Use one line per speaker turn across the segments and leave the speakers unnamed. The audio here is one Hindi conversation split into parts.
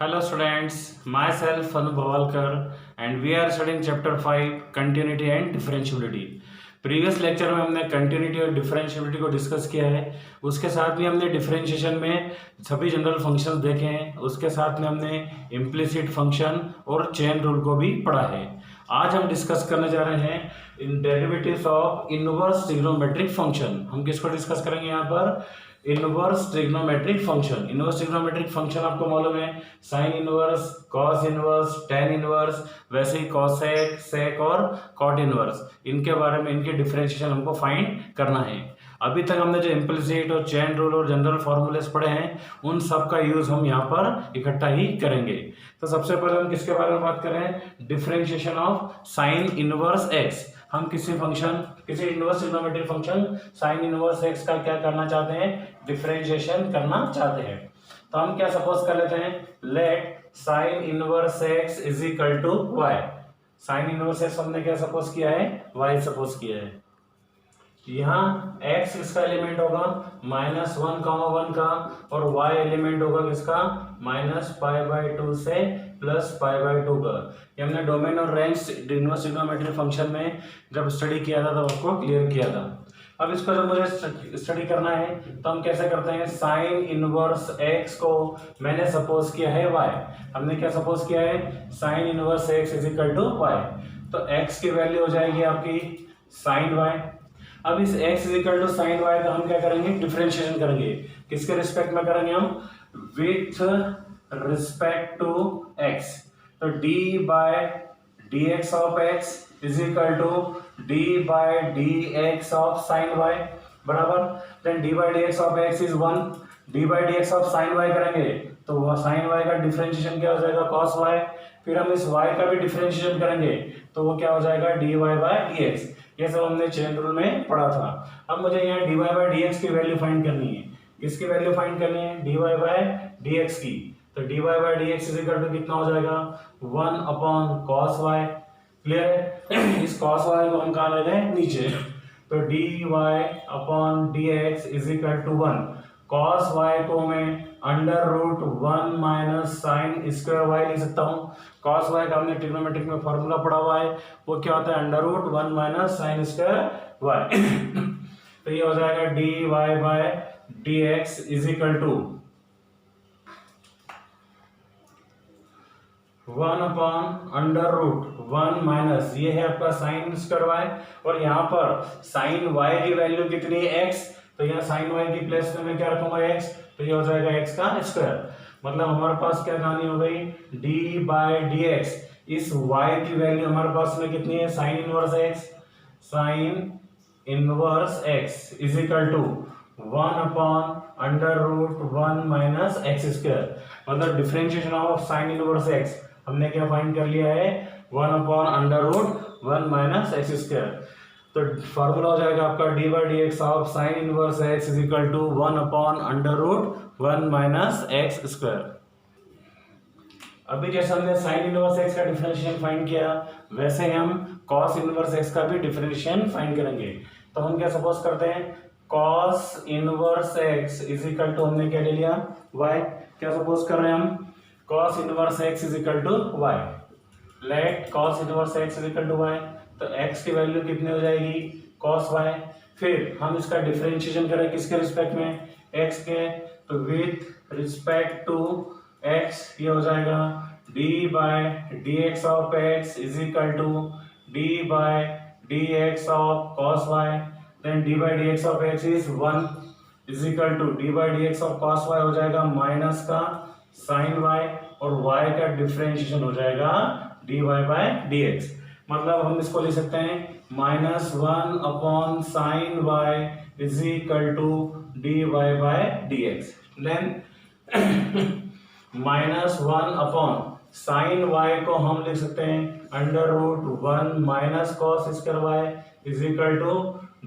Hello students, myself Anu Bawalkar and we are studying chapter 5 continuity and differentiability. Previous lecture में हमने कंटिन्यूटी और डिफरेंशिएबिलिटी को डिस्कस किया है। उसके साथ में हमने डिफरेंशिएशन में सभी जनरल फंक्शंस देखे हैं। उसके साथ में हमने इम्प्लिसिट फंक्शन और चेन रूल को भी पढ़ा है। आज हम डिस्कस करने जा रहे हैं इन derivatives of inverse trigonometric function. हम किसको डिस्कस करेंगे यहाँ पर? Inverse trigonometric function. Inverse trigonometric function आपको मालूम है, sine inverse, cos inverse, tan inverse, वैसे ही कॉसेक, सेक और कॉट इनवर्स। इनके बारे में इनके डिफरेंशिएशन हमको फाइंड करना है। अभी तक हमने जो इम्प्लिसिट और चेन रूल और जनरल फॉर्मूलेस पढ़े हैं उन सब का यूज हम यहाँ पर इकट्ठा ही करेंगे। तो सबसे पहले हम किसके बारे में बात करें? Differentiation of sine inverse x. हम किसी inverse trigonometric function sine inverse x का क्या करना चाहते हैं? डिफरेंशिएशन करना चाहते हैं। तो हम क्या सपोज कर लेते हैं? Let sine inverse x is equal to Y. Sine inverse X हमने क्या सपोज किया है? वाई सपोज किया है। यहाँ x किसका एलिमेंट होगा? -1, 1 का, और y एलिमेंट होगा किसका? -π/2 से +π/2 का। ये हमने डोमेन और रेंज इनवर्स ट्रिग्नोमेट्रिक फंक्शन में जब स्टडी किया था तब आपको क्लियर किया था। अब इसको जब मुझे स्टडी करना है तो हम कैसे करते हैं? साइन इनवर्स x को मैंने सपोज किया है y। हमने क्या सपोज किया है? Sine inverse x is equal to y। तो x की वैल्यू हो जाएगी आपकी साइन y। अब इस x is equal to sine y का हम क्या करेंगे? डिफरेंशिएशन करेंगे। किसके रिस्पेक्ट में करेंगे हम? With respect to x। तो d by dx of x is equal to d by dx of sine y बराबर। Then d by dx of x is 1, d by dx of sine y करेंगे तो वह साइन y का डिफरेंशिएशन क्या हो जाएगा? cos y। फिर हम इस y का भी डिफरेंशिएशन करेंगे तो वो क्या हो जाएगा? dy by dx। ये सब हमने चेन रूल में पढ़ा था। अब मुझे यहाँ dy बाय dx की वैल्यू फाइंड करनी है। किसकी वैल्यू फाइंड करनी है? dy बाय dx की। तो dy by dx is equal to कितना हो जाएगा? 1 अपॉन cos y। क्लियर है? इस cos y को हम कहाँ ले गए? नीचे। तो dy upon dx is equal to 1। cos y को मैं √1 माइनस साइन स्क्वायर y लिख सकता हूँ। cos y का हमने ट्रिग्नोमेट्रिक में फॉर्मूला पढ़ा हुआ है, वो क्या होता है? √1 माइनस साइन स्क्वायर y। तो ये हो जाएगा dy by dx is equal to 1 upon √1 minus, ये है आपका साइन स्क्वायर y, और यहाँ पर साइन y की वैल्यू कितनी है? x। तो यहाँ साइन y की प्लेस में मैं क्या रखूंगा? x। तो ये हो जाएगा x का स्क्वायर। मतलब हमारे पास क्या कहानी हो गई? d by dx। इस y की वैल्यू हमारे पास में कितनी है? Sine inverse x। Sine inverse x is equal to 1 upon √1 minus x square. मतलब differentiation of sine inverse x हमने क्या फाइंड कर लिया है? 1 अपॉन √1 माइनस एक्स स्क्वायर। तो फॉर्मूला हो जाएगा आपका d by D x of sine inverse x is equal to 1 upon √1 minus x square. अभी जैसे हमने साइन इनवर्स एक्स का डिफरेंशिएशन फाइंड किया, वैसे हम कॉस इनवर्स एक्स का भी डिफरेंशिएशन फाइंड करेंगे। तो हम क्या सपोज करते हैं? Cos inverse x is equal to, हमने क्या ले लिया? वाई। क्या सपोज कर रहे हैं हम? cos inverse x is equal to y। Let cos inverse x is equal to y। तो x की वैल्यू कितनी हो जाएगी? cos y। फिर हम इसका डिफरेंशिएशन करें किसके रिस्पेक्ट में? x के। तो विथ रिस्पेक्ट टू x ये हो जाएगा d by dx of x is equal to d by dx of cos y। Then d by dx of x is 1 is equal to d by dx of cos y हो जाएगा माइनस का साइन y, और y का डिफरेंशिएशन हो जाएगा dy बाय dx। मतलब हम इसको लिख सकते हैं -1 upon sine y is equal to dy by dx। Then -1 upon sine y को हम लिख सकते हैं √1 minus cos square y is equal to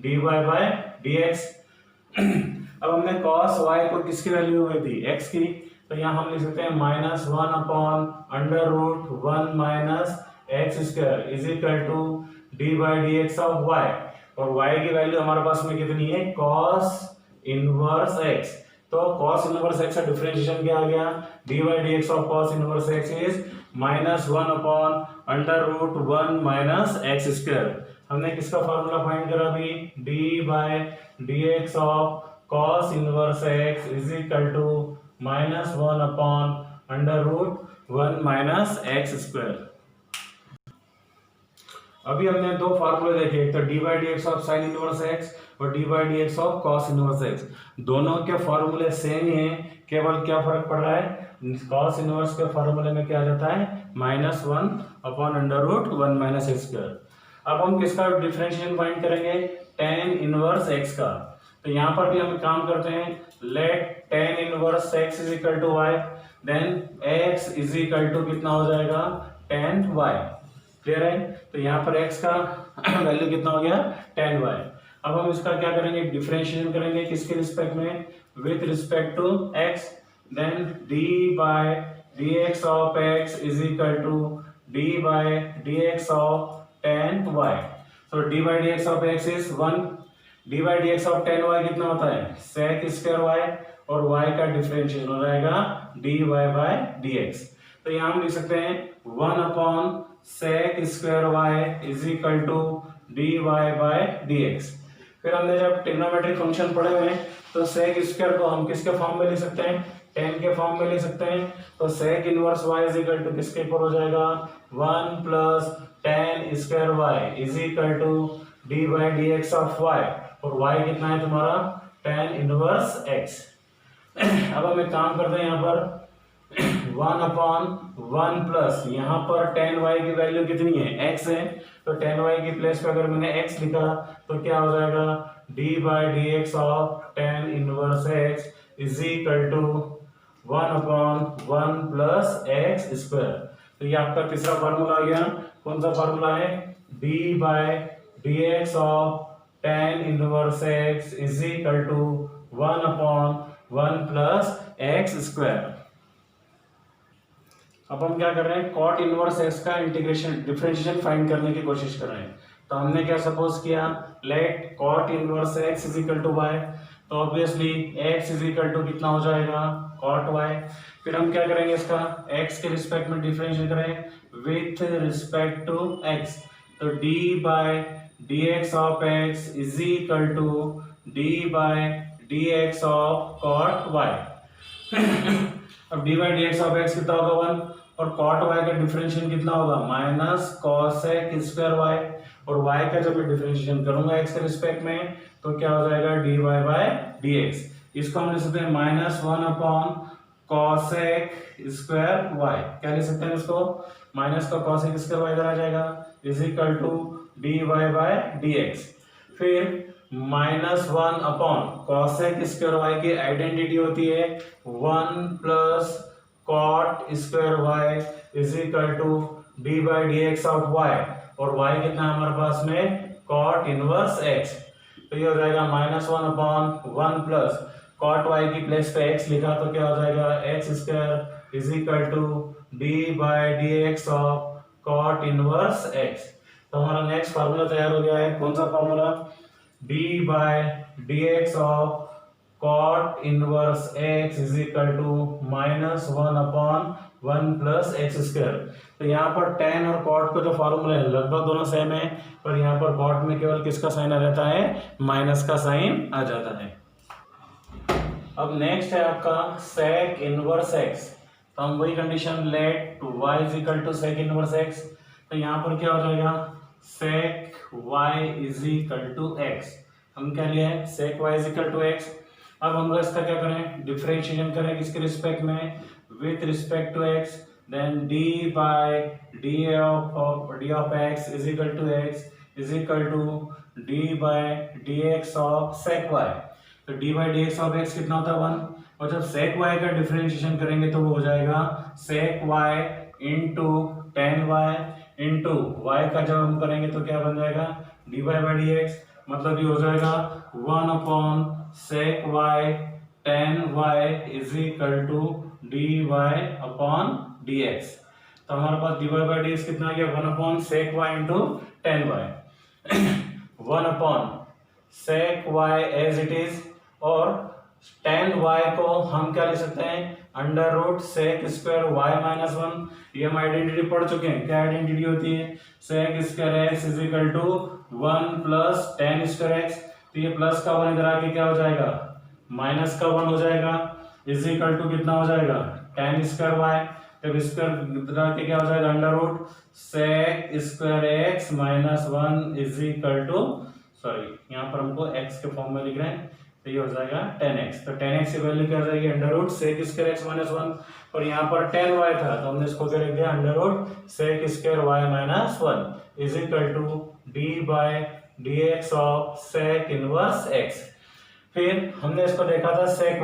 dy by dx। अब हमने cos y को किसकी वैल्यू हुई थी? x की। तो यहाँ हम लिख सकते हैं -1 upon √1 minus x square is equal to D by D x of y। और y की वैल्यू हमारे पास में कितनी है? cos inverse x। तो cos इनवर्स x का डिफरेंशिएशन क्या आ गया, dy dx of cos inverse x is -1 upon under root 1 minus x square. हमने किसका फॉर्मूला फाइंड करा अभी, dy dx of cos inverse x is equal to -1 upon under root 1 minus x square. अभी हमने दो फार्मूले देखे, एक तो dy dx of sin inverse x और dy dx of cos inverse x। दोनों के फार्मूले सेम ही हैं, केवल क्या फर्क पड़ रहा है, cos इनवर्स के फार्मूले में क्या आ जाता है, -1 upon under root 1 minus x square. अब हम किसका डिफरेंशिएशन फाइंड करेंगे, tan इनवर्स x का। तो यहाँ पर भी हम काम करते हैं, let tan inverse x is equal to y, then x is equal to कितना हो जाएगा, tan y। क्लियर है। तो यहाँ पर x का वैल्यू कितना हो गया, tan y। अब हम इसका क्या करेंगे, डिफरेंशिएशन करेंगे किसके रिस्पेक्ट में, with respect to x, then dy dx of x is equal to dy dx of tan y। so dy dx of x is 1, dy dx of tan y कितना होता है, sec स्क्वायर y, और y का डिफरेंशिएशन हो जाएगा dy बाय dx। तो यहाँ हम लिख सकते हैं 1 upon sec square y is equal to dy by dx। फिर हमने जब ट्रिग्नोमेट्रिक फंक्शन पढ़े हुए हैं तो sec स्क्वायर को हम किसके फॉर्म में लिख सकते हैं, tan के फॉर्म में लिख सकते हैं। तो sec inverse y is equal to किसके ऊपर हो जाएगा, 1 plus tan square y is equal to dy by dx of y, और y कितना है तुम्हारा, tan इनवर्स x। अब हम एक काम करते हैं, यहाँ पर 1 अपॉन 1 प्लस, यहाँ पर tan y की वैल्यू कितनी है, x है, तो tan y की प्लेस पे अगर मैंने x लिखा तो क्या हो जाएगा, d by dx of tan inverse x is equal to 1 upon 1 plus X square. तो ये आपका तीसरा फार्मूला आ गया। कौन सा फार्मूला है, d by dx of tan inverse x is equal to 1 upon 1 plus X square. अब हम क्या कर रहे हैं, कॉट इनवर्स एक्स का इंटीग्रेशन डिफरेंशिएशन फाइंड करने की कोशिश कर रहे हैं। तो हमने क्या सपोज किया, let cot inverse x is equal to y, तो obviously x is equal to कितना हो जाएगा, कॉट वाई। फिर हम क्या करेंगे, इसका एक्स के रिस्पेक्ट में डिफरेंशिएट करें विथ रिस्पेक्ट टू एक्स, तो d by D x of x is equal to d by D x of cot y. अब d by D x of x कितना होगा 1, और कॉट वाई का डिफरेंशिएशन कितना होगा, माइनस कॉसेक स्क्वायर वाई, और वाई का जब मैं डिफरेंशिएशन करूंगा एक्स के रिस्पेक्ट में तो क्या हो जाएगा, D Y by D X. इसको हम लिख सकते हैं -1 अपॉन कॉसेक स्क्वायर वाई। क्या लिख सकते हैं इसको, माइनस का कॉसेक स्क्वायर वाई इधर आ जाएगा, is equal to D Y by D X. फिर -1 अपॉन कॉसेक स्क्वायर वाई की आइडेंटिटी होती है 1 plus cot square Y is equal to D by D x of Y, और वाई कितना है हमारे पास में, कॉट इनवर्स एक्स। तो ये हो जाएगा -1 अपॉन 1 प्लस कॉट वाई की प्लेस पे एक्स लिखा तो क्या हो जाएगा, X square is equal to D by D x of cot inverse X. तो हमारा नेक्स्ट फार्मूला तैयार हो गया है। कौन सा formula, D by D x of cot inverse x is equal to -1 upon 1 plus X square. तो यहाँ पर tan और cot का जो फार्मूला है लगभग दोनों सेम है, पर यहाँ पर cot में केवल किसका साइन आ जाता है, माइनस का साइन आ जाता है। अब नेक्स्ट है आपका sec इनवर्स x। तो हम वही condition let y is equal to sec inverse x, तो यहाँ पर क्या हो जाएगा, sec y is equal to x। हम क्या लिया है, sec y is equal to x। अब हम लोग इसका क्या करें, डिफरेंशिएशन करें किसके रिस्पेक्ट में, with respect to x, then d by d of x is equal to x is equal to d by dx of sec y। तो d by dx of x कितना होता है 1, और जब sec y का डिफरेंशिएशन करेंगे तो वो हो जाएगा sec y into tan y into y का जब हम करेंगे तो क्या बन जाएगा, dy बाय dx, मतलब ये हो जाएगा 1 upon sec y tan y is equal to dy upon dx। तो हमारे पास dy बाय dx कितना आ गया, 1 upon sec y into tan y 1 upon sec y as it is, और tan y को हम क्या लिख सकते हैं, under root sec square y minus 1। ये हम आइडेंटिटी पढ़ चुके हैं। क्या आइडेंटिटी होती है, sec square X is equal to 1 plus tan square X. तो ये प्लस का 1 इधर आके क्या हो जाएगा, माइनस का 1 हो जाएगा, इज इक्वल टू कितना हो जाएगा, टेन स्क्वायर वाई। तब स्क्वायर इधर आके क्या हो जाएगा, under root sec square X minus 1 is equal to, sorry यहाँ पर हमको एक्स के फॉर्म में लिख रहे हैं, तो ये हो जाएगा tan x। तो tan x की वैल्यू क्या हो जाएगी, under root sec square x minus 1। और यहाँ पर tan y था तो हमने इसको क्या लिख दिया, under root sec square y minus 1 is equal to d by D x of sec inverse x। फिर हमने इसको देखा था सेक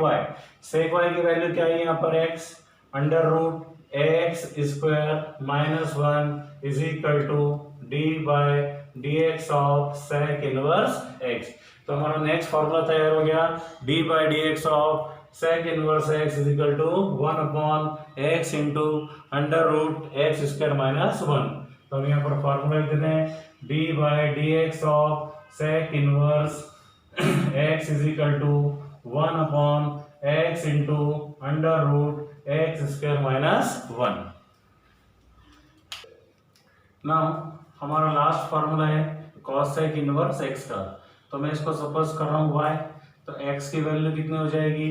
y की वैल्यू क्या है यहाँ पर x, under root x square minus 1 is equal to d by D x of sec inverse x। तो हमारा नेक्स्ट फॉर्मूला तैयार हो गया, d by D x of sec inverse x is equal to 1 upon x into under root x square minus 1। तो हम यहाँ पर फॉर्मूला लिख देते हैं, d by D x of sec inverse x is equal to 1 upon x into under root x square minus 1। Now हमारा लास्ट फॉर्मूला है कॉस सेक इनवर्स एक्स का। तो मैं इसको सपोज कर रहा हूँ y, तो x की वैल्यू कितनी हो जाएगी,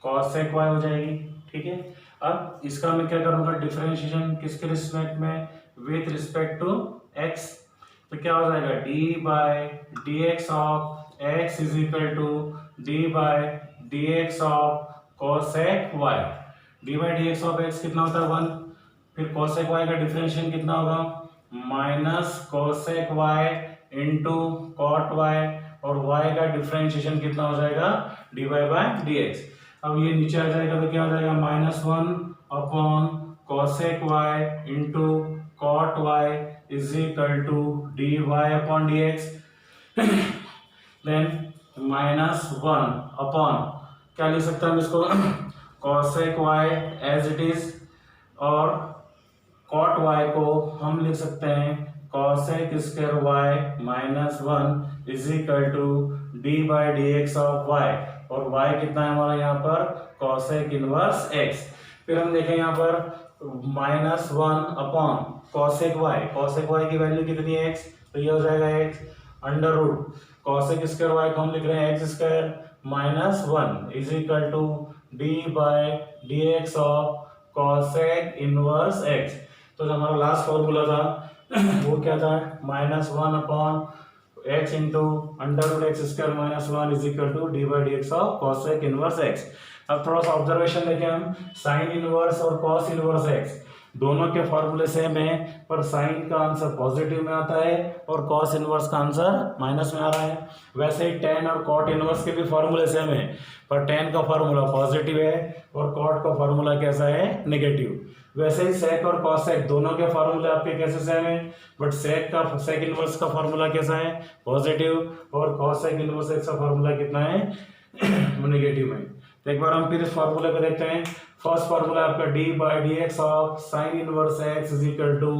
cos sec y हो जाएगी। ठीक है, अब इसका मैं क्या करूँगा, डिफरेंशिएशन किसके रिस्पेक्ट में, विथ रिस्पेक्ट टू x। तो क्या हो जाएगा, d by D x of x is equal to d by D x of cos sec y। d by D x of x कितना होता है 1, फिर cos sec y का डिफरेंशिएशन कितना होगा, minus cos sec y into cot y, और y का डिफरेंशिएशन कितना हो जाएगा, D Y by D x. अब ये नीचे आ जाएगा तो क्या हो जाएगा, minus 1 upon cosec y into cot y is equal to D y upon d x. Then minus 1 upon क्या लिख सकते हैं हम इसको, cosec y as it is, और कॉट y को हम लिख सकते हैं cosec square y minus 1 is equal to D by D x of y, और y कितना है हमारा यहाँ पर, cosec इनवर्स x। फिर हम देखें यहाँ पर माइनस 1 अपॉन cosec y की वैल्यू कितनी है x, तो ये हो जाएगा x under root cosec square y को हम लिख रहे हैं x square minus 1 is equal to D by D x of cosec inverse x। तो जो हमारा लास्ट फॉर्मूला था वो क्या था, minus 1 upon x into under root x square minus 1 is equal to D by D x of cosec inverse x. अब थोड़ा सा ऑब्जर्वेशन देखें हम, साइन इनवर्स और कॉस इनवर्स एक्स दोनों के फॉर्मूले सेम है, पर साइन का आंसर पॉजिटिव में आता है और कॉस इनवर्स का आंसर माइनस में आ रहा है। वैसे ही टेन और कॉट इनवर्स के भी फॉर्मूले सेम है, पर टेन का फॉर्मूला पॉजिटिव है और कॉट का फॉर्मूला कैसा है, नेगेटिव। वैसे ही सेक और कॉसेक दोनों के फॉर्मूले आपके कैसे सेम है, बट सेक इनवर्स का फॉर्मूला कैसा है, पॉजिटिव, और कॉसेक इनवर्स एक्स का फॉर्मूला कितना है, नेगेटिव है। तो एक बार हम फिर इस फॉर्मूले को देखते हैं। फर्स्ट फॉर्मूला आपका d by D x of sine inverse x is equal to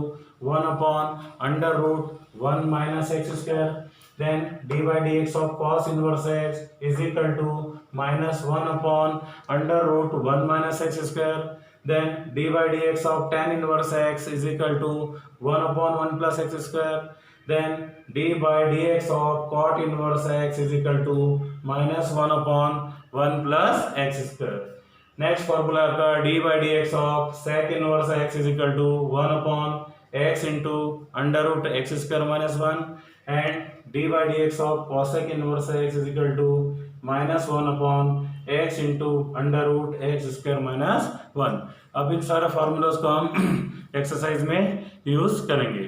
1 upon under root 1 minus x square. Then d by D x of cos inverse x is equal to minus 1 upon under root 1 minus x square. Then d by dx of tan inverse x is equal to 1 upon 1 plus x square. Then d by dx of cot inverse x is equal to minus 1 upon 1 plus x square. Next formula आपका d by dx of sec inverse x is equal to 1 upon x into under root x square minus 1, and d by dx of cosec inverse x is equal to minus 1 upon x into under root x square minus 1। अब इन सारे फॉर्मूलाज को हम एक्सरसाइज में यूज करेंगे।